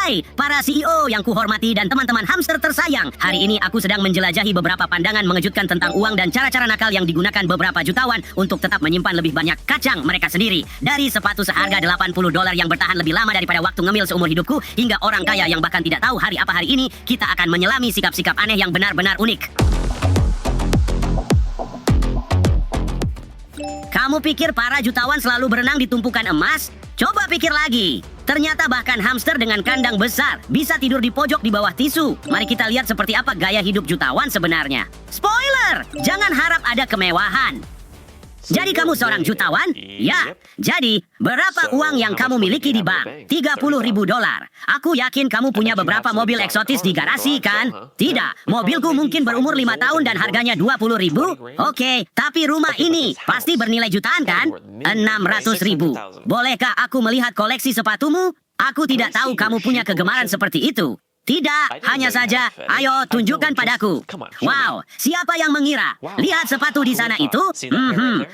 Hai, para CEO yang kuhormati dan teman-teman hamster tersayang. Hari ini aku sedang menjelajahi beberapa pandangan mengejutkan tentang uang dan cara-cara nakal yang digunakan beberapa jutawan untuk tetap menyimpan lebih banyak kacang mereka sendiri. Dari sepatu seharga $80 yang bertahan lebih lama daripada waktu ngemil seumur hidupku, hingga orang kaya yang bahkan tidak tahu hari apa hari ini, kita akan menyelami sikap-sikap aneh yang benar-benar unik. Kamu pikir para jutawan selalu berenang di tumpukan emas? Coba pikir lagi. Ternyata bahkan hamster dengan kandang besar bisa tidur di pojok di bawah tisu. Mari kita lihat seperti apa gaya hidup jutawan sebenarnya. Spoiler! Jangan harap ada kemewahan. Jadi kamu seorang jutawan? Ya. Jadi, berapa uang yang kamu miliki di bank? $30.000. Aku yakin kamu punya beberapa mobil eksotis di garasi, kan? Tidak, mobilku mungkin berumur 5 tahun dan harganya $20.000. Oke, tapi rumah ini pasti bernilai jutaan, kan? $600.000. Bolehkah aku melihat koleksi sepatumu? Aku tidak tahu kamu punya kegemaran seperti itu. Tidak, hanya saja, ayo tunjukkan padaku. Wow, siapa yang mengira? Lihat sepatu di sana itu?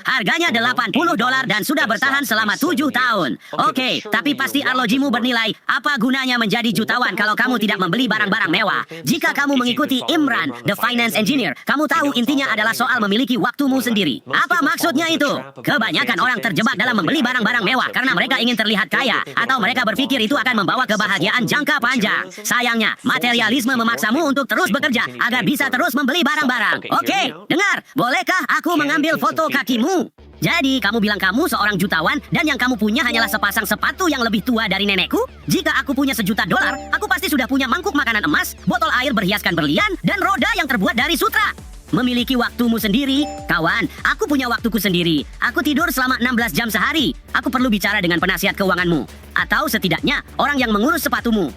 Harganya $80 dan sudah bertahan selama 7 tahun. Oke, tapi pasti arlojimu bernilai. Apa gunanya menjadi jutawan kalau kamu tidak membeli barang-barang mewah? Jika kamu mengikuti Imran, the finance engineer, kamu tahu intinya adalah soal memiliki waktumu sendiri. Apa maksudnya itu? Kebanyakan orang terjebak dalam membeli barang-barang mewah karena mereka ingin terlihat kaya, atau mereka berpikir itu akan membawa kebahagiaan jangka panjang. Sayang, materialisme memaksamu untuk terus bekerja agar bisa terus membeli barang-barang. Oke, dengar, bolehkah aku mengambil foto kakimu? Jadi, kamu bilang kamu seorang jutawan dan yang kamu punya hanyalah sepasang sepatu yang lebih tua dari nenekku? Jika aku punya $1 juta, aku pasti sudah punya mangkuk makanan emas, botol air berhiaskan berlian, dan roda yang terbuat dari sutra. Memiliki waktumu sendiri, kawan. Aku punya waktuku sendiri. Aku tidur selama 16 jam sehari. Aku perlu bicara dengan penasihat keuanganmu. Atau setidaknya, orang yang mengurus sepatumu.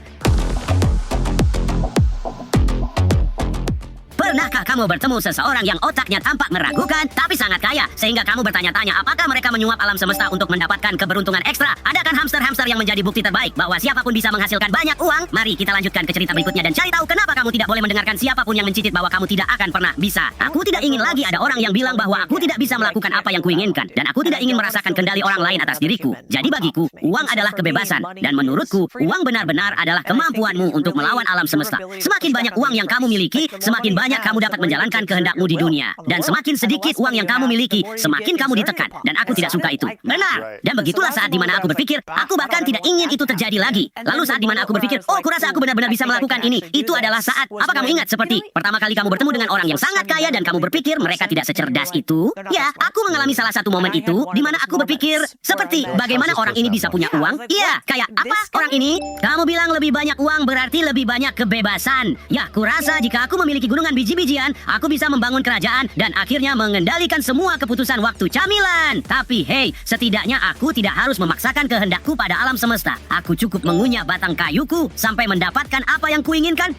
Pernahkah kamu bertemu seseorang yang otaknya tampak meragukan, tapi sangat kaya, sehingga kamu bertanya-tanya apakah mereka menyuap alam semesta untuk mendapatkan keberuntungan ekstra? Ada kan hamster-hamster yang menjadi bukti terbaik bahwa siapapun bisa menghasilkan banyak uang? Mari kita lanjutkan ke cerita berikutnya dan cari tahu kenapa kamu tidak boleh mendengarkan siapapun yang mencitit bahwa kamu tidak akan pernah bisa. Aku tidak ingin lagi ada orang yang bilang bahwa aku tidak bisa melakukan apa yang kuinginkan, dan aku tidak ingin merasakan kendali orang lain atas diriku. Jadi bagiku, uang adalah kebebasan, dan menurutku, uang benar-benar adalah kemampuanmu untuk melawan alam semesta. Semakin banyak uang yang kamu miliki, semakin banyak kamu dapat menjalankan kehendakmu di dunia. Dan semakin sedikit uang yang kamu miliki, semakin kamu ditekan. Dan aku tidak suka itu. Benar. Dan begitulah saat dimana aku berpikir, aku bahkan tidak ingin itu terjadi lagi. Lalu saat dimana aku berpikir, oh, kurasa aku benar-benar bisa melakukan ini. Itu adalah saat, apa kamu ingat seperti pertama kali kamu bertemu dengan orang yang sangat kaya dan kamu berpikir mereka tidak secerdas itu? Ya, aku mengalami salah satu momen itu, dimana aku berpikir, seperti bagaimana orang ini bisa punya uang? Iya, kayak apa orang ini? Kamu bilang lebih banyak uang berarti lebih banyak kebebasan. Ya, kurasa jika aku memiliki gunungan biji-bijian, aku bisa membangun kerajaan dan akhirnya mengendalikan semua keputusan waktu camilan. Tapi hey, setidaknya aku tidak harus memaksakan kehendakku pada alam semesta. Aku cukup mengunyah batang kayuku sampai mendapatkan apa yang kuinginkan.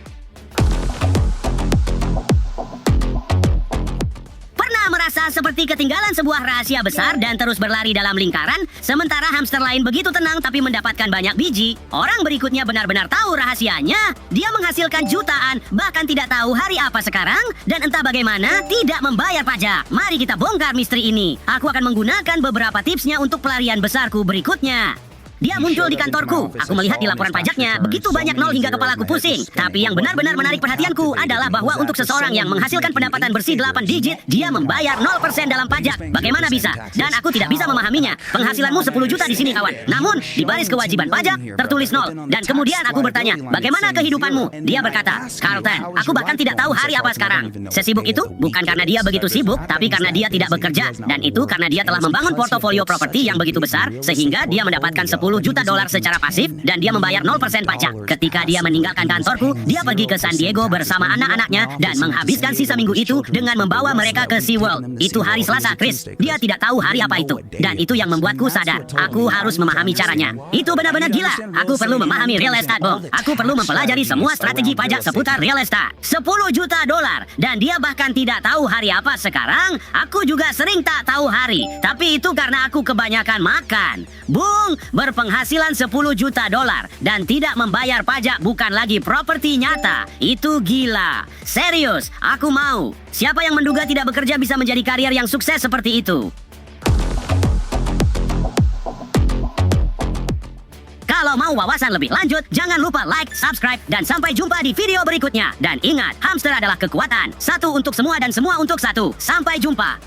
Merasa seperti ketinggalan sebuah rahasia besar dan terus berlari dalam lingkaran, sementara hamster lain begitu tenang tapi mendapatkan banyak biji. Orang berikutnya benar-benar tahu rahasianya. Dia menghasilkan jutaan, bahkan tidak tahu hari apa sekarang, dan entah bagaimana tidak membayar pajak. Mari kita bongkar misteri ini. Aku akan menggunakan beberapa tipsnya untuk pelarian besarku berikutnya. Dia muncul di kantorku. Aku melihat di laporan pajaknya begitu banyak nol hingga kepalaku pusing. Tapi yang benar-benar menarik perhatianku adalah bahwa untuk seseorang yang menghasilkan pendapatan bersih 8 digit, dia membayar 0% dalam pajak. Bagaimana bisa? Dan aku tidak bisa memahaminya. Penghasilanmu 10 juta di sini, kawan. Namun, di baris kewajiban pajak tertulis 0. Dan kemudian aku bertanya, bagaimana kehidupanmu? Dia berkata, Carlton, aku bahkan tidak tahu hari apa sekarang. Sesibuk itu bukan karena dia begitu sibuk, tapi karena dia tidak bekerja. Dan itu karena dia telah membangun portofolio properti yang begitu besar, sehingga dia mendapatkan $10 juta secara pasif dan dia membayar 0% pajak. Ketika dia meninggalkan kantorku, dia pergi ke San Diego bersama anak-anaknya dan menghabiskan sisa minggu itu dengan membawa mereka ke SeaWorld. Itu hari Selasa, Chris. Dia tidak tahu hari apa itu. Dan itu yang membuatku sadar. Aku harus memahami caranya. Itu benar-benar gila. Aku perlu memahami real estate, Bong. Aku perlu mempelajari semua strategi pajak seputar real estate. $10 juta. Dan dia bahkan tidak tahu hari apa sekarang. Aku juga sering tak tahu hari. Tapi itu karena aku kebanyakan makan. Bung, berpenghasilan $10 juta dan tidak membayar pajak bukan lagi properti nyata. Itu gila. Serius, aku mau. Siapa yang menduga tidak bekerja bisa menjadi karier yang sukses seperti itu? Kalau Kalau mau wawasan lebih lanjut, jangan lupa like, subscribe, dan sampai jumpa di video berikutnya. Dan ingat, hamster adalah kekuatan. Satu untuk semua dan semua untuk satu. Sampai jumpa.